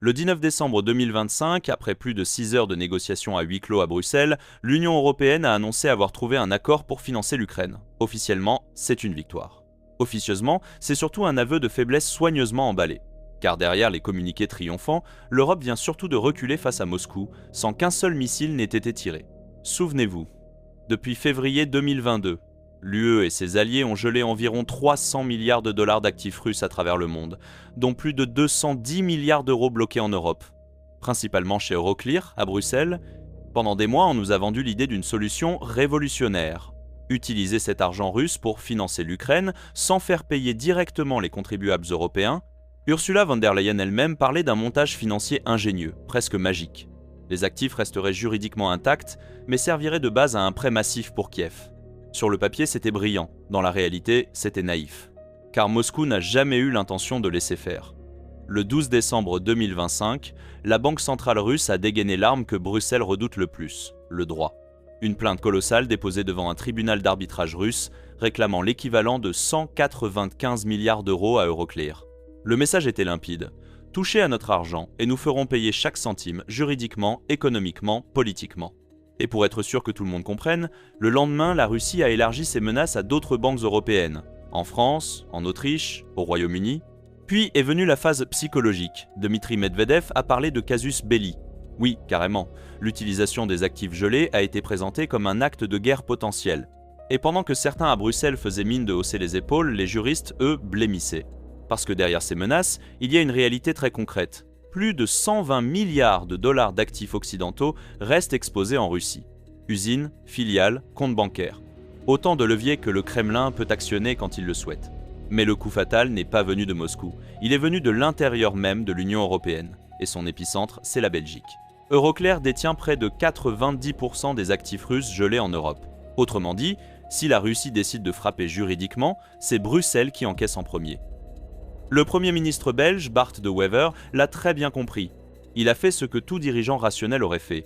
Le 19 décembre 2025, après plus de 6 heures de négociations à huis clos à Bruxelles, l'Union européenne a annoncé avoir trouvé un accord pour financer l'Ukraine. Officiellement, c'est une victoire. Officieusement, c'est surtout un aveu de faiblesse soigneusement emballé. Car derrière les communiqués triomphants, l'Europe vient surtout de reculer face à Moscou, sans qu'un seul missile n'ait été tiré. Souvenez-vous, depuis février 2022, l'UE et ses alliés ont gelé environ 300 milliards de dollars d'actifs russes à travers le monde, dont plus de 210 milliards d'euros bloqués en Europe. Principalement chez Euroclear, à Bruxelles, pendant des mois on nous a vendu l'idée d'une solution révolutionnaire. Utiliser cet argent russe pour financer l'Ukraine sans faire payer directement les contribuables européens. Ursula von der Leyen elle-même parlait d'un montage financier ingénieux, presque magique. Les actifs resteraient juridiquement intacts, mais serviraient de base à un prêt massif pour Kiev. Sur le papier, c'était brillant. Dans la réalité, c'était naïf. Car Moscou n'a jamais eu l'intention de laisser faire. Le 12 décembre 2025, la Banque centrale russe a dégainé l'arme que Bruxelles redoute le plus, le droit. Une plainte colossale déposée devant un tribunal d'arbitrage russe, réclamant l'équivalent de 195 milliards d'euros à Euroclear. Le message était limpide. Touchez à notre argent et nous ferons payer chaque centime, juridiquement, économiquement, politiquement. Et pour être sûr que tout le monde comprenne, le lendemain, la Russie a élargi ses menaces à d'autres banques européennes, en France, en Autriche, au Royaume-Uni. Puis est venue la phase psychologique. Dmitri Medvedev a parlé de casus belli. Oui, carrément, l'utilisation des actifs gelés a été présentée comme un acte de guerre potentiel. Et pendant que certains à Bruxelles faisaient mine de hausser les épaules, les juristes, eux, blêmissaient. Parce que derrière ces menaces, il y a une réalité très concrète. Plus de 120 milliards de dollars d'actifs occidentaux restent exposés en Russie. Usines, filiales, comptes bancaires. Autant de leviers que le Kremlin peut actionner quand il le souhaite. Mais le coup fatal n'est pas venu de Moscou. Il est venu de l'intérieur même de l'Union européenne. Et son épicentre, c'est la Belgique. Euroclear détient près de 90% des actifs russes gelés en Europe. Autrement dit, si la Russie décide de frapper juridiquement, c'est Bruxelles qui encaisse en premier. Le Premier ministre belge, Bart De Wever, l'a très bien compris. Il a fait ce que tout dirigeant rationnel aurait fait.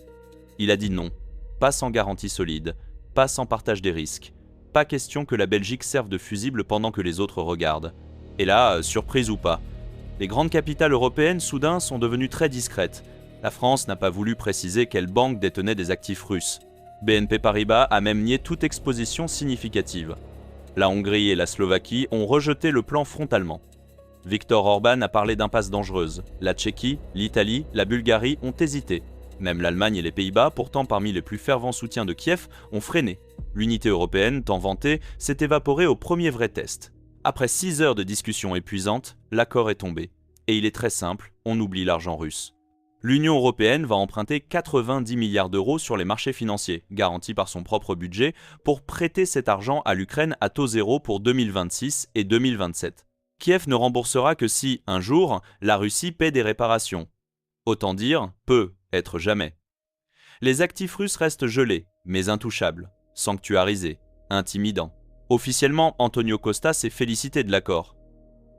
Il a dit non, pas sans garantie solide, pas sans partage des risques, pas question que la Belgique serve de fusible pendant que les autres regardent. Et là, surprise ou pas, les grandes capitales européennes soudain sont devenues très discrètes. La France n'a pas voulu préciser quelle banque détenait des actifs russes. BNP Paribas a même nié toute exposition significative. La Hongrie et la Slovaquie ont rejeté le plan frontalement. Viktor Orban a parlé d'impasse dangereuse. La Tchéquie, l'Italie, la Bulgarie ont hésité. Même l'Allemagne et les Pays-Bas, pourtant parmi les plus fervents soutiens de Kiev, ont freiné. L'unité européenne, tant vantée, s'est évaporée au premier vrai test. Après 6 heures de discussions épuisantes, l'accord est tombé. Et il est très simple, on oublie l'argent russe. L'Union européenne va emprunter 90 milliards d'euros sur les marchés financiers, garantis par son propre budget, pour prêter cet argent à l'Ukraine à taux zéro pour 2026 et 2027. Kiev ne remboursera que si, un jour, la Russie paie des réparations. Autant dire, peu, être jamais. Les actifs russes restent gelés, mais intouchables, sanctuarisés, intimidants. Officiellement, Antonio Costa s'est félicité de l'accord.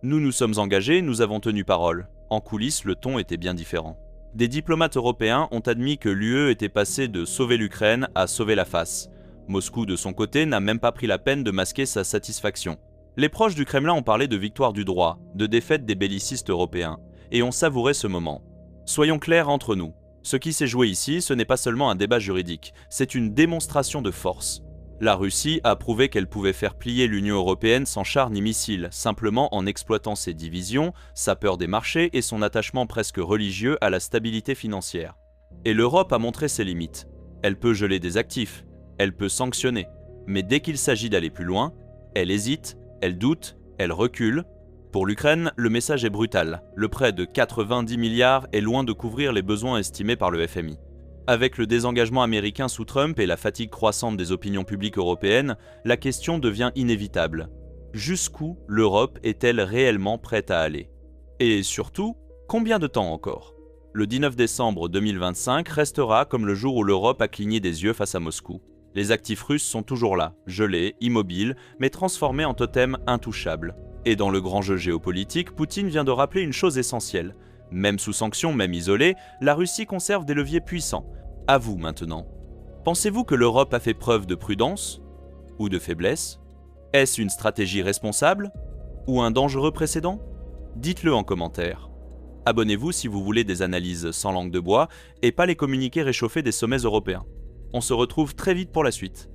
Nous nous sommes engagés, nous avons tenu parole. En coulisses, le ton était bien différent. Des diplomates européens ont admis que l'UE était passée de sauver l'Ukraine à sauver la face. Moscou, de son côté, n'a même pas pris la peine de masquer sa satisfaction. Les proches du Kremlin ont parlé de victoire du droit, de défaite des bellicistes européens, et ont savouré ce moment. Soyons clairs entre nous, ce qui s'est joué ici, ce n'est pas seulement un débat juridique, c'est une démonstration de force. La Russie a prouvé qu'elle pouvait faire plier l'Union européenne sans chars ni missiles, simplement en exploitant ses divisions, sa peur des marchés et son attachement presque religieux à la stabilité financière. Et l'Europe a montré ses limites. Elle peut geler des actifs, elle peut sanctionner, mais dès qu'il s'agit d'aller plus loin, elle hésite, elle doute, elle recule. Pour l'Ukraine, le message est brutal. Le prêt de 90 milliards est loin de couvrir les besoins estimés par le FMI. Avec le désengagement américain sous Trump et la fatigue croissante des opinions publiques européennes, la question devient inévitable. Jusqu'où l'Europe est-elle réellement prête à aller? Et surtout, combien de temps encore? Le 19 décembre 2025 restera comme le jour où l'Europe a cligné des yeux face à Moscou. Les actifs russes sont toujours là, gelés, immobiles, mais transformés en totems intouchables. Et dans le grand jeu géopolitique, Poutine vient de rappeler une chose essentielle. Même sous sanctions, même isolée, la Russie conserve des leviers puissants. À vous maintenant. Pensez-vous que l'Europe a fait preuve de prudence ou de faiblesse? Est-ce une stratégie responsable ou un dangereux précédent? Dites-le en commentaire. Abonnez-vous si vous voulez des analyses sans langue de bois et pas les communiqués réchauffés des sommets européens. On se retrouve très vite pour la suite.